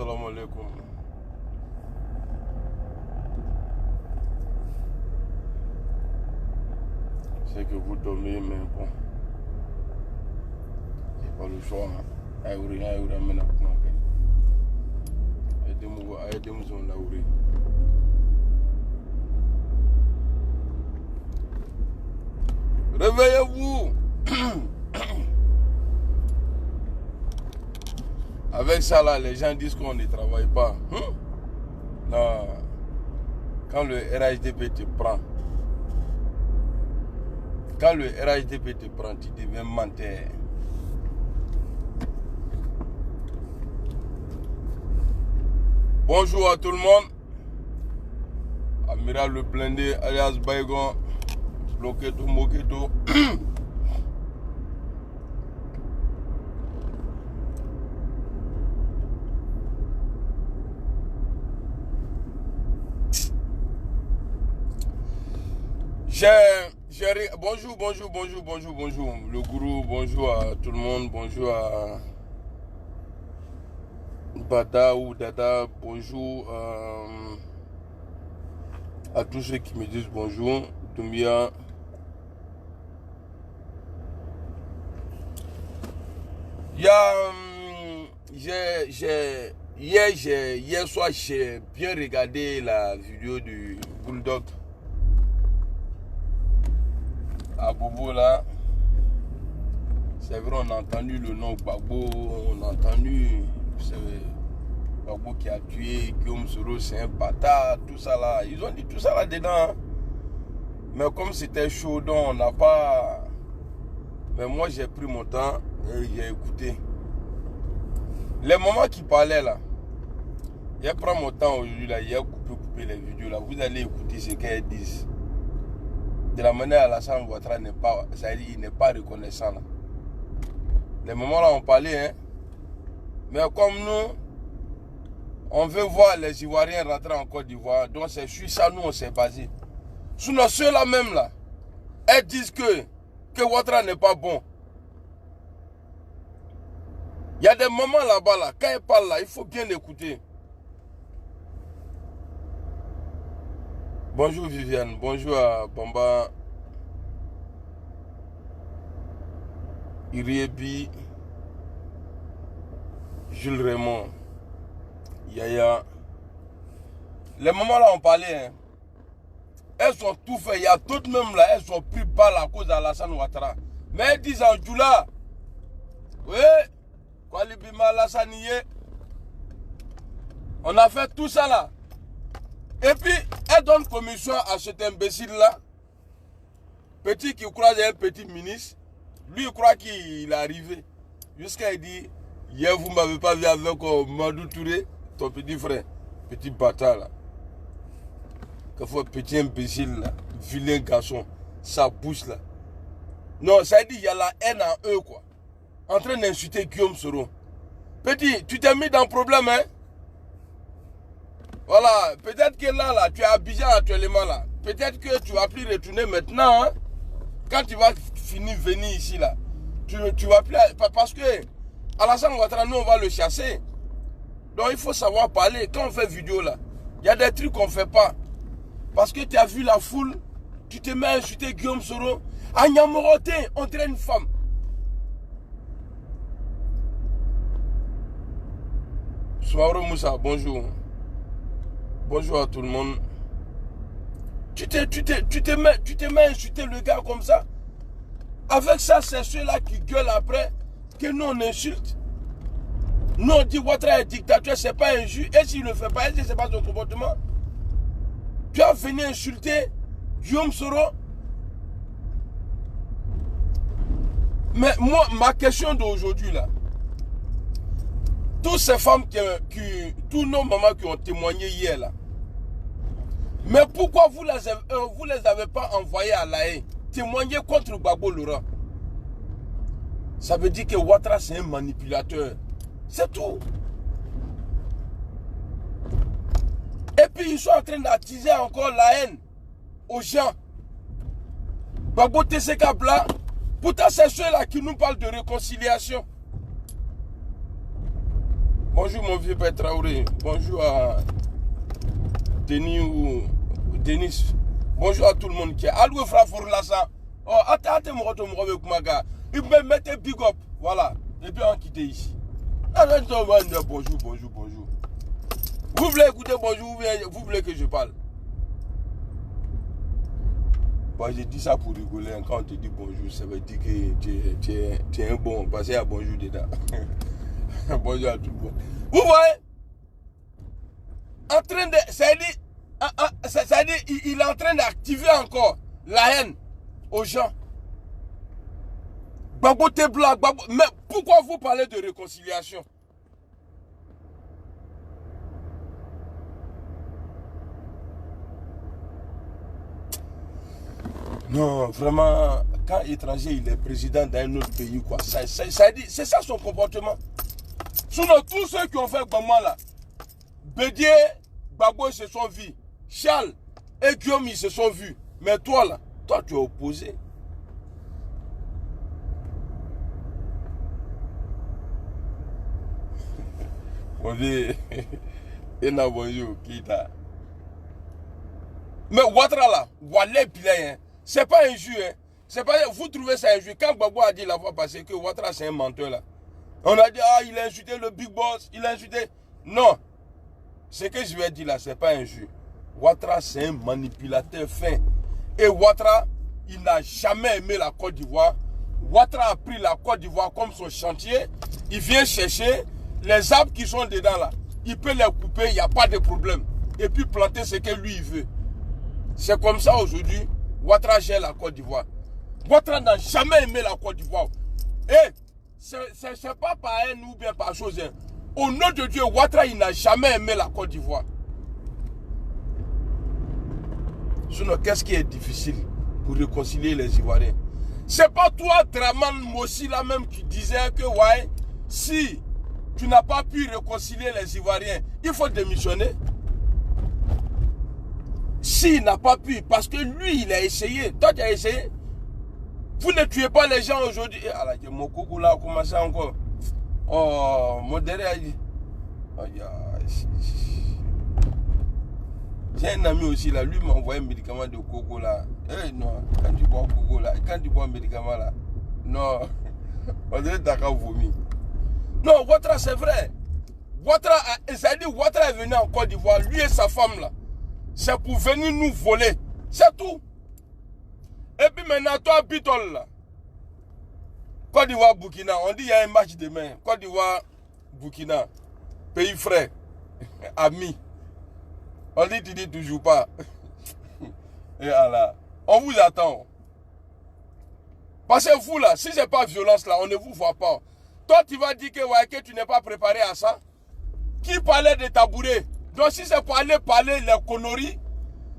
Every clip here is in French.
Salam alaikum. C'est que vous dormez, mais bon. J'ai pas le choix. Aidez-moi. Réveillez-vous. Avec ça là, les gens disent qu'on ne travaille pas. Non. Quand le RHDP te prend, tu deviens menteur. Bonjour à tout le monde. Amiral le blindé, alias Baygon, bloqué tout, moqué tout. Bonjour. Le gourou, bonjour à tout le monde, bonjour à Bada ou Dada, bonjour à tous ceux qui me disent bonjour. Doumbia. Hier soir, j'ai bien regardé la vidéo du Bulldog. À Bobo là, c'est vrai, on a entendu le nom Gbagbo, on a entendu Gbagbo qui a tué Guillaume Soro, c'est un bâtard, tout ça là. Ils ont dit tout ça là dedans. Hein. Mais comme c'était chaud, donc on n'a pas. Mais moi j'ai pris mon temps et j'ai écouté. Les moments qui parlaient là, j'ai pris mon temps aujourd'hui là, j'ai coupé les vidéos là. Vous allez écouter ce qu'elles disent. De la manière Alassane Ouattara n'est pas, il n'est pas reconnaissant là. Les moments là on parlait, hein. Mais comme nous, on veut voir les Ivoiriens rentrer en Côte d'Ivoire, donc c'est sur ça nous on s'est basé. Sinon ceux-là même là, elles disent que Ouattara n'est pas bon. Il y a des moments là-bas là, quand ils parlent là, il faut bien écouter. Bonjour Viviane, bonjour à Bamba, Iriebi, Jules Raymond, Yaya. Les moments là on parlait, hein. Elles ont tout fait, il y a d'autres même là, elles ont pris balle à cause d'Alassane Ouattara. Mais elles disent en Djoula, oui, Kwalibima Alassane, on a fait tout ça là. Et puis, elle donne commission à cet imbécile-là. Petit qui croit qu'il est un petit ministre. Lui, il croit qu'il est arrivé. Jusqu'à il dit, hier, vous ne m'avez pas vu avec Madou Touré, ton petit frère. Petit bâtard, là. Que faut petit imbécile, là. Vilain garçon. Sa bouche, là. Non, ça dit, il y a la haine en eux, quoi. En train d'insulter Guillaume Soro. Petit, tu t'es mis dans le problème, hein? Voilà, peut-être que là, tu es à Abidjan actuellement là. Peut-être que tu vas plus retourner maintenant. Hein? Quand tu vas finir venir ici là, tu vas plus. Parce que Alassane Ouattara, nous on va le chasser. Donc il faut savoir parler. Quand on fait vidéo là, il y a des trucs qu'on ne fait pas. Parce que tu as vu la foule, tu te mets à insulter Guillaume Soro. À Nyamoroté, on traîne une femme. Soaro Moussa, bonjour. Bonjour à tout le monde. Tu te mets à insulter le gars comme ça. Avec ça, c'est ceux-là qui gueulent après que nous on insulte. Nous on dit Ouattara est dictateur, c'est pas injuste. Et s'il ne le fait pas, c'est pas son comportement. Tu vas venir insulter Guillaume Soro. Mais moi, ma question d'aujourd'hui là, toutes ces femmes tous nos mamans qui ont témoigné hier là, mais pourquoi vous les avez pas envoyées à La Haye témoigner contre Gbagbo Laurent? Ça veut dire que Ouattara c'est un manipulateur. C'est tout. Et puis ils sont en train d'attiser encore la haine aux gens. Gbagbo TCK Bla, pourtant c'est ceux-là qui nous parlent de réconciliation. Bonjour mon vieux père Traoré. Bonjour à Denis ou Denis. Bonjour à tout le monde qui est. Alou Frafour là ça. Oh, attends, mon gars. Il me mettait big up. Voilà. Et puis on quitte ici. Bonjour, bonjour, bonjour. Vous voulez écouter bonjour, vous voulez que je parle? Bon, j'ai dit ça pour rigoler. Quand on te dit bonjour, ça veut dire que tu es un bon. Parce qu'il y a bonjour dedans. Bonjour à tout le monde. Vous voyez? En train de. C'est-à-dire, il est en train d'activer encore la haine aux gens. Gbagbo t'es blanc, Gbagbo. Mais pourquoi vous parlez de réconciliation? Non, vraiment, quand étranger il est président d'un autre pays, quoi, c'est ça son comportement. Sinon, tous ceux qui ont fait Gbagbo là, Bédié, Gbagbo ils se sont vus, Charles et Guillaume ils se sont vus. Mais toi là, toi tu es opposé. On dit, et n'a bonjour, qui t'a. Mais Ouattara là, Walé Pilé, c'est pas injuste. Hein. C'est pas, vous trouvez ça injuste. Quand Gbagbo a dit la fois passée que Ouattara c'est un menteur là, on a dit, ah, il a insulté le big boss, il a insulté. Non. Ce que je vais dire là, c'est pas injuste. Ouattara c'est un manipulateur fin. Et Ouattara, il n'a jamais aimé la Côte d'Ivoire. Ouattara a pris la Côte d'Ivoire comme son chantier. Il vient chercher les arbres qui sont dedans là. Il peut les couper, il n'y a pas de problème. Et puis planter ce que lui il veut. C'est comme ça aujourd'hui, Ouattara gère la Côte d'Ivoire. Ouattara n'a jamais aimé la Côte d'Ivoire. Et c'est pas par haine ou bien par chose. Hein. Au nom de Dieu, Ouattara, il n'a jamais aimé la Côte d'Ivoire. Sinon, qu'est-ce qui est difficile pour réconcilier les Ivoiriens? C'est pas toi, Draman Mossi, là même, qui disais que, ouais, si tu n'as pas pu réconcilier les Ivoiriens, il faut démissionner. S'il n'a pas pu, parce que lui, il a essayé. Toi, tu as essayé. Vous ne tuez pas les gens aujourd'hui. Alors, mon coucou là a commencé encore. Oh, modéré a dit. J'ai un ami aussi là, lui m'a envoyé un médicament de coco là. Eh non, quand tu bois coco là, quand tu bois un médicament là, non, on dirait que tu as vomi. Non, Ouattara c'est vrai. Ouattara, c'est-à-dire Ouattara est venu en Côte d'Ivoire, lui et sa femme là. C'est pour venir nous voler. C'est tout. Et puis maintenant, toi, Bitol là. Côte d'Ivoire, Burkina, on dit qu'il y a un match demain. Côte d'Ivoire, Burkina, pays frère, ami. On dit, tu dis toujours pas. Et voilà. On vous attend. Parce que vous là, si c'est pas violence là, on ne vous voit pas. Toi, tu vas dire que, ouais, que tu n'es pas préparé à ça. Qui parlait de tabouret? Donc si c'est pour aller parler les conneries,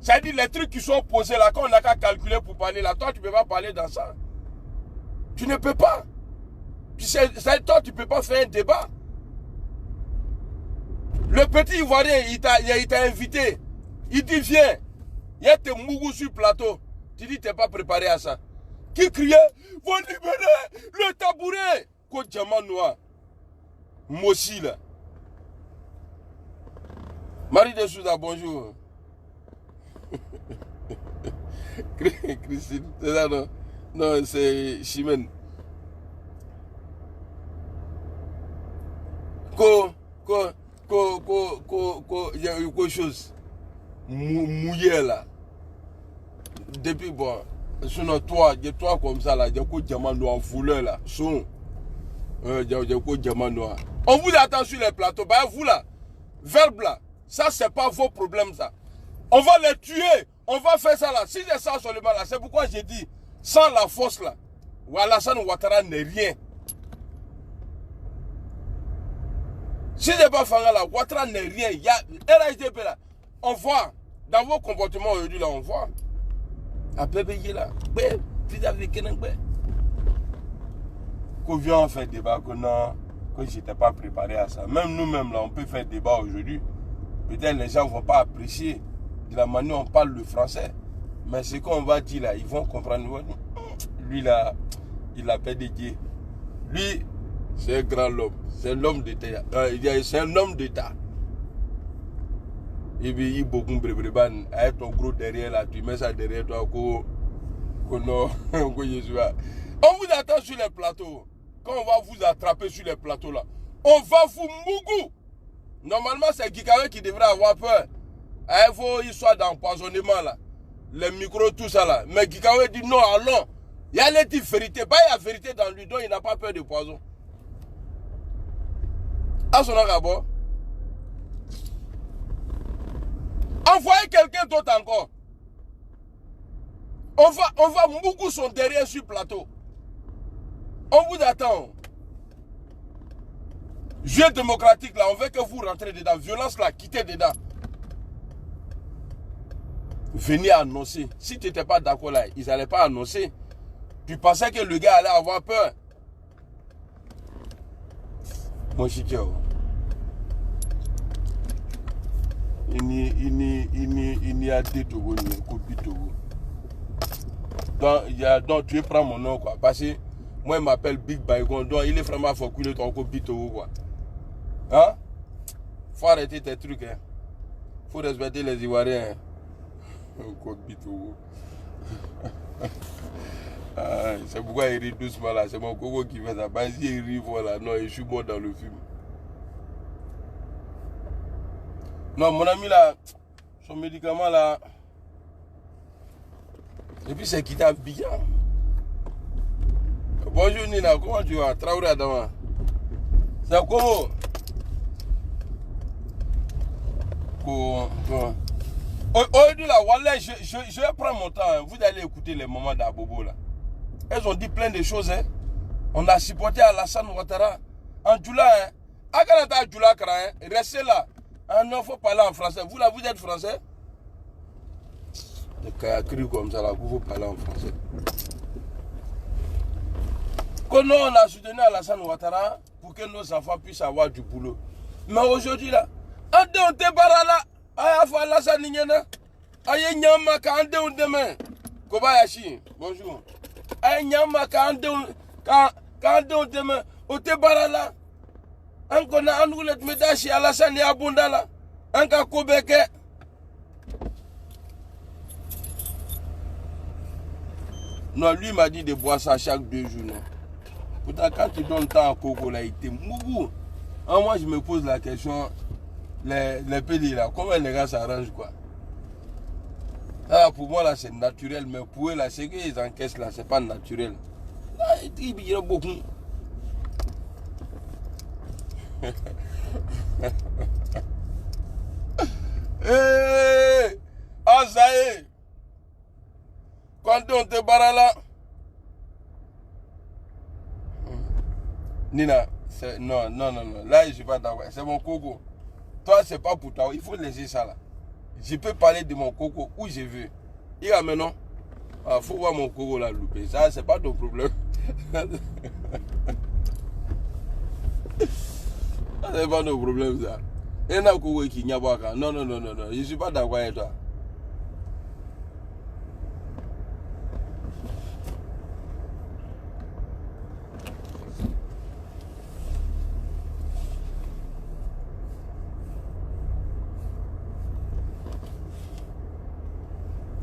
c'est-à-dire les trucs qui sont posés là, quand on n'a qu'à calculer pour parler là, toi tu ne peux pas parler dans ça. Tu ne peux pas. Toi tu ne peux pas faire un débat. Le petit Ivoirien, il t'a invité. Il dit viens. Il y a tes mougous sur le plateau. Tu dis tu n'es pas préparé à ça. Qui criait, vous libérez le tabouret. Côte diamant noir. Mossi là. Marie de Souza, bonjour. Christine, c'est ça non? Non, c'est Chimène. Il y a eu quelque chose. Mouillé là. Depuis, bon, sinon toi comme ça là, il y a quoi diamant noir voleur là. Son. Il y a quoi diamant noir. On vous attend sur les plateaux. Bah, vous là, verbe là. Ça, c'est pas vos problèmes, ça. On va les tuer. On va faire ça là. Si c'est ça seulement là, c'est pourquoi j'ai dit, sans la force là, Alassane Ouattara n'est rien. Si c'est pas Fanga là, Ouattara n'est rien. Il y a RHDP là. On voit, dans vos comportements aujourd'hui là, on voit. À bébé là. Qu'on vient faire débat, que non, que je n'étais pas préparé à ça. Même nous-mêmes là, on peut faire débat aujourd'hui. Peut-être les gens ne vont pas apprécier de la manière dont on parle le français. Mais ce qu'on va dire là, ils vont comprendre. Lui là, il a fait des dieux. Lui, C'est un grand homme. C'est un homme d'État. C'est un homme d'État. Et puis, il beaucoup de avec ton gros derrière là, tu mets ça derrière toi. On vous attend sur les plateaux. Quand on va vous attraper sur les plateaux là, on va vous mougou. Normalement, c'est Gikawe qui devrait avoir peur. Il faut qu'il soit d'empoisonnement là. Les micros, tout ça là. Mais Gikawe dit non, allons. Il y a les vérités. Pas il y a vérité dans lui, donc il n'a pas peur de poison. À son d'abord. Envoyez quelqu'un d'autre encore. On va beaucoup son derrière sur le plateau. On vous attend. Jeu démocratique là, on veut que vous rentrez dedans. Violence là, quittez dedans. Venez annoncer. Si tu n'étais pas d'accord là, ils n'allaient pas annoncer. Tu pensais que le gars allait avoir peur. Mon chiquio. Il n'y a des Togo, il n'y a copie Togo. Donc tu prends mon nom quoi. Parce que moi il m'appelle Big Baygon. Donc il est vraiment fort qu'il est ton copie Togo quoi. Hein? Faut arrêter tes trucs hein. Faut respecter les Ivoiriens. Copie Togo. C'est pourquoi il rit doucement là. C'est mon coco qui fait ça. Parce qu'il rit voilà. Non, je suis mort dans le film. Non, mon ami là, son médicament là. Et puis c'est quitté à Abidjan. Bonjour Nina, comment tu vas? Traoré Adama. C'est comment? Aujourd'hui là, voilà, je vais prendre mon temps. Hein. Vous allez écouter les moments d'Abobo là. Elles ont dit plein de choses. Hein. On a supporté Alassane Ouattara. En Djoula, hein. Akanata Djoula Kara, hein. Restez là. Ah non, il faut parler en français. Vous là, vous êtes français? Le kayakri comme ça là, vous faut parler en français. Quand nous, on a soutenu Alassane Ouattara pour que nos enfants puissent avoir du boulot. Mais aujourd'hui là, ande on te barala, aya fa Alassane Niena, aya nyama ka ande on demain. Kobayashi, bonjour. Aya nyama ka ande on demain, on te barala. Encore na anoulet medashi Alassane ya bondala, anka kobeke. Non, lui m'a dit de boire ça chaque 2 jours. Non. Pourtant, quand tu donnes temps à Coco, là, il était mougou. Moi, je me pose la question, les pays là, comment les gars s'arrangent quoi? Ah, pour moi, là, c'est naturel, mais pour eux, là, c'est qu'ils encaissent là, c'est pas naturel. Là, il y a beaucoup. Hey, ah, ça y est. Quand on te barre là. Nina, non. Là, je ne suis pas d'accord. C'est mon coco. Toi, c'est pas pour toi. Il faut laisser ça là. Je peux parler de mon coco où je veux. Il y a maintenant. Il faut voir mon coco là louper. Ça, c'est pas ton problème. C'est pas ton problème ça. Il y a un coco qui n'y a pas. Non. Je ne suis pas d'accord avec toi.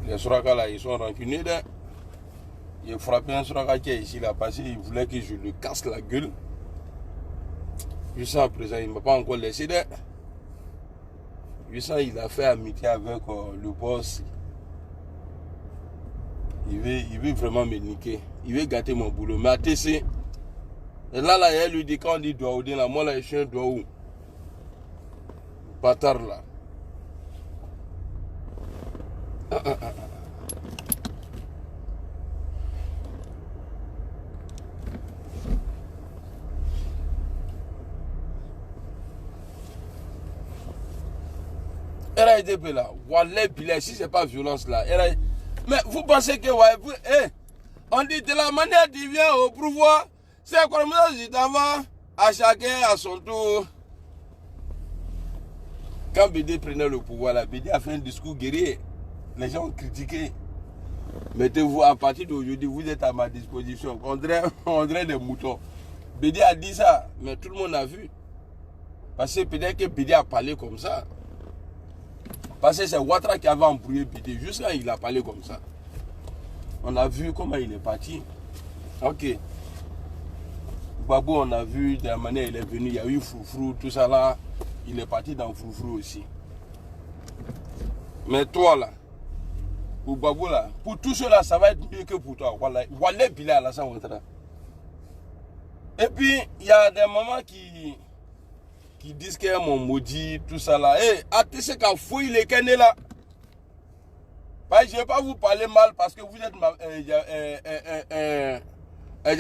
Les Suraka là, ils sont rancuniers. Il a frappé un Suraka qui est ici là parce qu'il voulait que je lui casse la gueule. Jusqu'à présent, il ne m'a pas encore laissé. Jusqu'à il a fait amitié avec le boss. Il veut vraiment me niquer. Il veut gâter mon boulot. Mais à TC, et là, il lui dit quand on dit Douaoudin, là, moi là, je suis un Douaou. Bâtard là. Elle a été là. Wallah, si c'est pas violence là. Mais vous pensez que on dit de la manière qu'il vient au pouvoir, c'est comme ça que à chacun à son tour. Quand BD prenait le pouvoir, là, BD a fait un discours guerrier. Les gens ont critiqué. Mettez-vous à partir d'aujourd'hui, vous êtes à ma disposition. On dirait des moutons. Bédé a dit ça, mais tout le monde a vu. Parce que peut-être que Bédé a parlé comme ça. Parce que c'est Ouattara qui avait embrouillé Bédé. Juste là, il a parlé comme ça. On a vu comment il est parti. Ok. Gbagbo, on a vu de la manière il est venu. Il y a eu Froufrou, tout ça là. Il est parti dans Froufrou aussi. Mais toi là, pour Gbagbo là, pour tout cela, ça va être mieux que pour toi. Wallah Bilal Alassane Ouattara. Et puis, il y a des mamans qui disent qu'elle m'a maudit, tout ça là. Eh, ATC qu'a fouillé les canets là. Je ne vais pas vous parler mal parce que vous êtes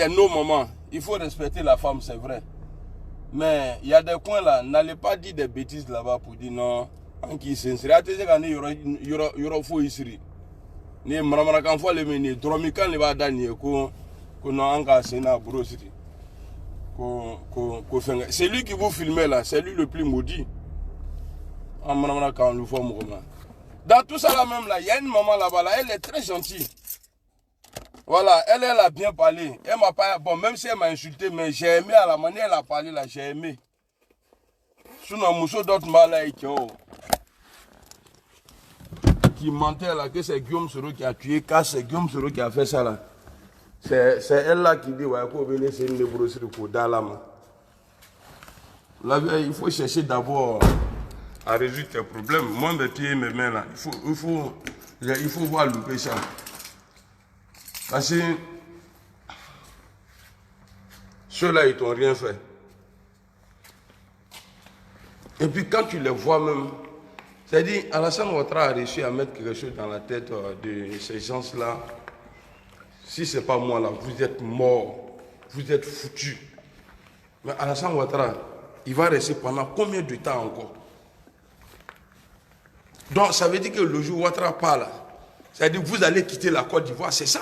nos mamans. Il faut respecter la femme, c'est vrai. Mais il y a des coins là, n'allez pas dire des bêtises là-bas pour dire non. En qui s'inscrit. ATC quand il y aura fou ici. Ni maramara kan fo le meni dromi kan le ba dani ko non anga sena bro city. C'est lui qui vous filmait là, c'est lui le plus maudit. En maramara kan le fo mo. Dans tout ça là même là, il y a une maman là-bas là, elle est très gentille. Voilà, elle a bien parlé. Elle m'a pas bon même si elle m'a insulté mais j'ai aimé à la manière elle a parlé là, j'ai aimé. Sinon Mousso d'autres mal là qui mentait là que c'est Guillaume Soro qui a tué, car c'est Guillaume Soro qui a fait ça là. C'est elle là qui dit ouais, c'est une névrosité pour Dalama. Là, il faut chercher d'abord à résoudre tes problèmes. Moi, mes mains là, il faut voir louper ça. Parce que ceux-là, ils t'ont rien fait. Et puis quand tu les vois même, c'est-à-dire, Alassane Ouattara a réussi à mettre quelque chose dans la tête de ces gens-là. Si ce n'est pas moi là, vous êtes morts, vous êtes foutus. Mais Alassane Ouattara, il va rester pendant combien de temps encore? Donc ça veut dire que le jour où Ouattara parle, c'est-à-dire que vous allez quitter la Côte d'Ivoire, c'est ça.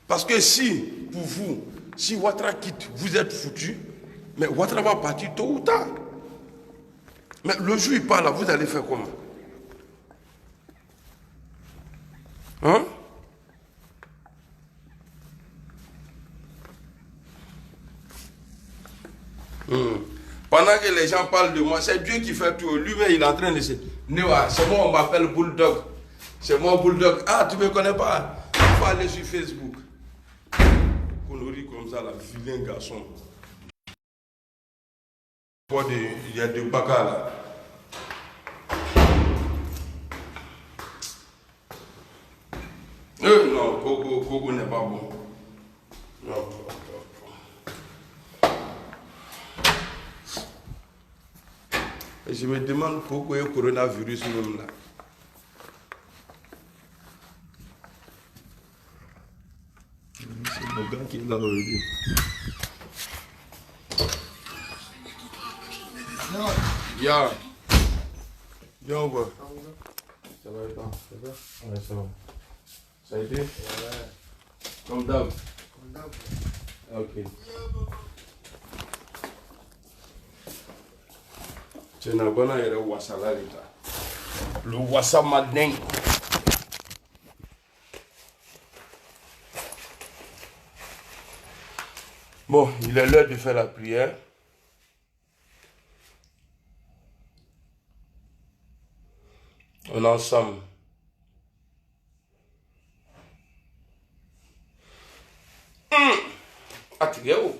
Parce que si, pour vous, si Ouattara quitte, vous êtes foutus, mais Ouattara va partir tôt ou tard. Mais le jour où il parle, vous allez faire comment? Hein? Pendant que les gens parlent de moi, c'est Dieu qui fait tout. Lui-même, il est en train de se... C'est moi, on m'appelle Bulldog. C'est moi, Bulldog. Ah, tu ne me connais pas? Il faut aller sur Facebook. Connerie comme ça, là, vilain garçon. Il y a des bacas là. Non, Coco n'est pas bon. Non. Et je me demande pourquoi il y a coronavirus même là. C'est mon gars qui est là aujourd'hui. Ya. Viens, on voit. Ça va et toi? Ça va? Ouais, ça va. Ça a été? Ouais. Comme d'hab. Comme d'hab. Ok. Tu n'as pas le wassa là, le wassa madin. Bon, il est l'heure de faire la prière. On est ensemble. Ah, tu es où?